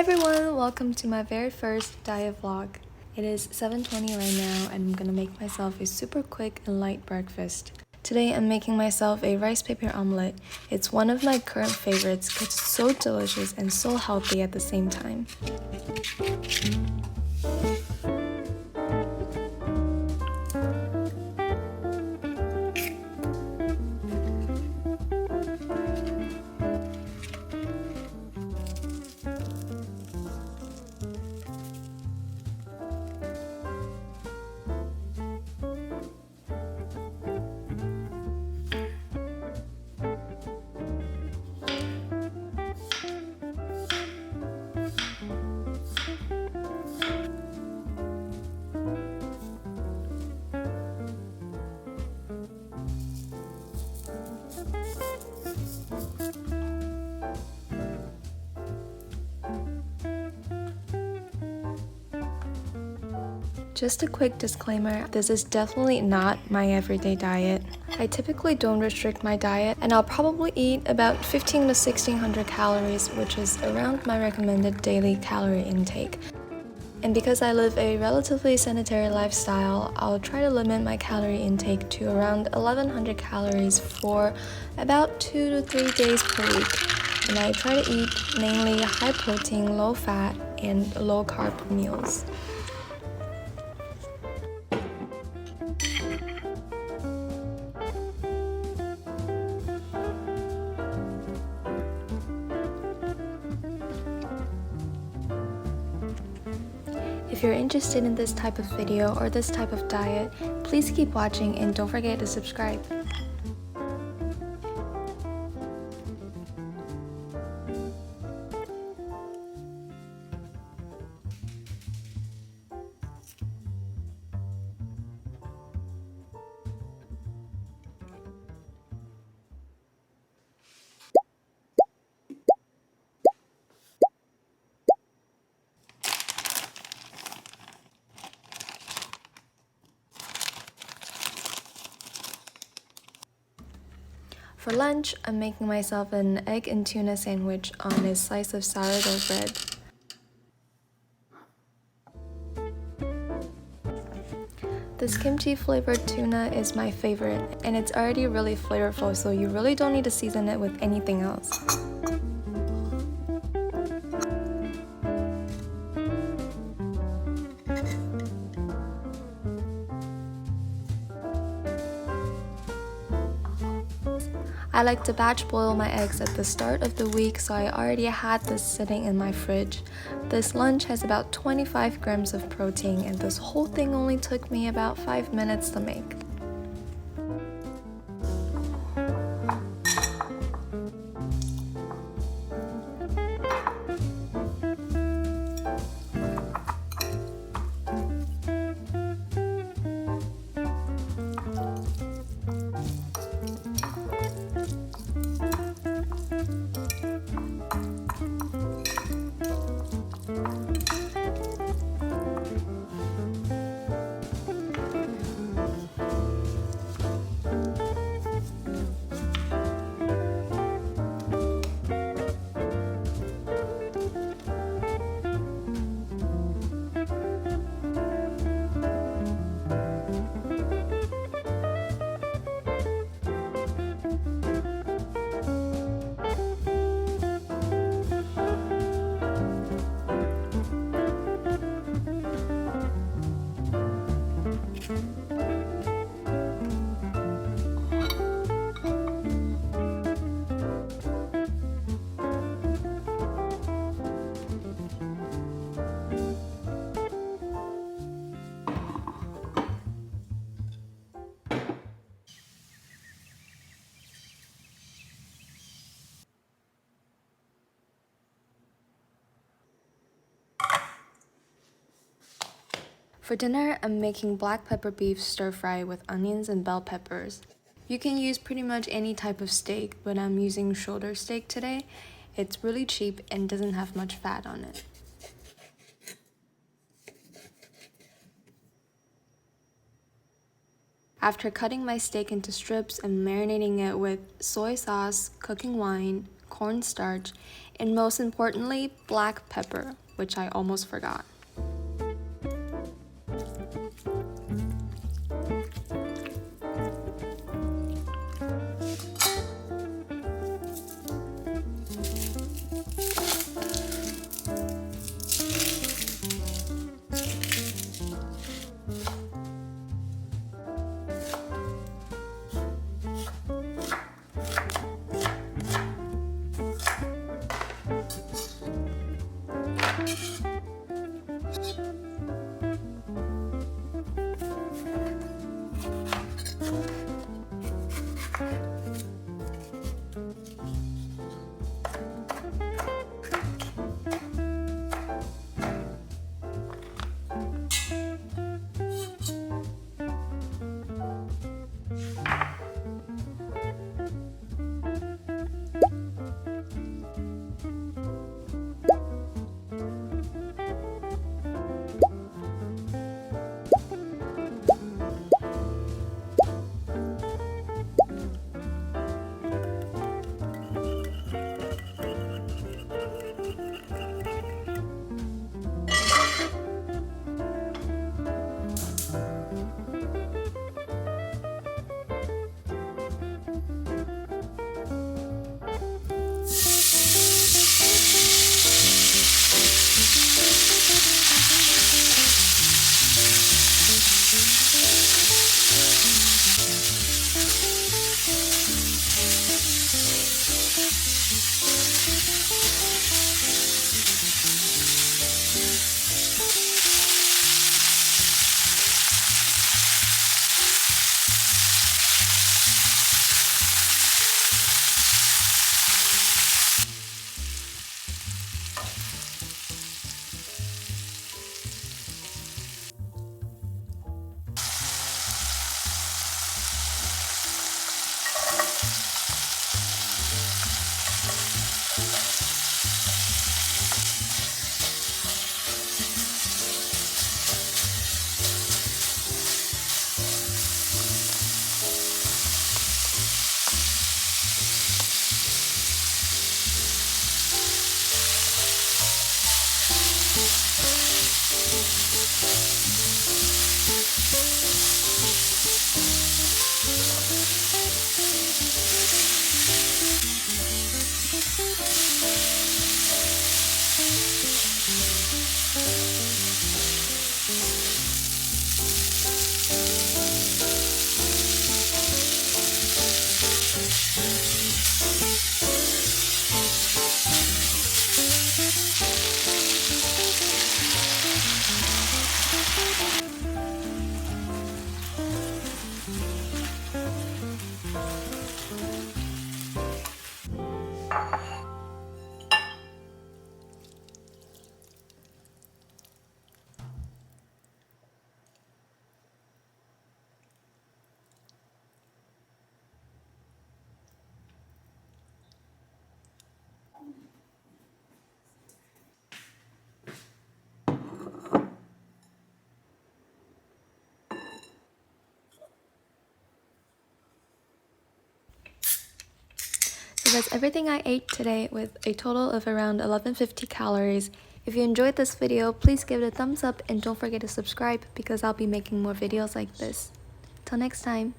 everyone, welcome to my very first diet vlog. It is 7:20 right now and I'm gonna make myself a super quick and light breakfast. Today I'm making myself a rice paper omelet. It's one of my current favorites because it's so delicious and so healthy at the same time. Just a quick disclaimer, this is definitely not my everyday diet. I typically don't restrict my diet and I'll probably eat about 15 to 1600 calories, which is around my recommended daily calorie intake. And because I live a relatively sedentary lifestyle, I'll try to limit my calorie intake to around 1100 calories for about 2 to 3 days per week. And I try to eat mainly high protein, low fat, and low carb meals. If you're interested in this type of video or this type of diet, please keep watching and don't forget to subscribe. For lunch, I'm making myself an egg and tuna sandwich on a slice of sourdough bread. This kimchi flavored tuna is my favorite, and it's already really flavorful, so you really don't need to season it with anything else. I like to batch boil my eggs at the start of the week, so I already had this sitting in my fridge. This lunch has about 25 grams of protein, and this whole thing only took me about 5 minutes to make. For dinner, I'm making black pepper beef stir fry with onions and bell peppers. You can use pretty much any type of steak, but I'm using shoulder steak today. It's really cheap and doesn't have much fat on it. After cutting my steak into strips and marinating it with soy sauce, cooking wine, cornstarch, and most importantly, black pepper, which I almost forgot. So that's everything I ate today, with a total of around 1150 calories. If you enjoyed this video, please give it a thumbs up and don't forget to subscribe because I'll be making more videos like this. Till next time.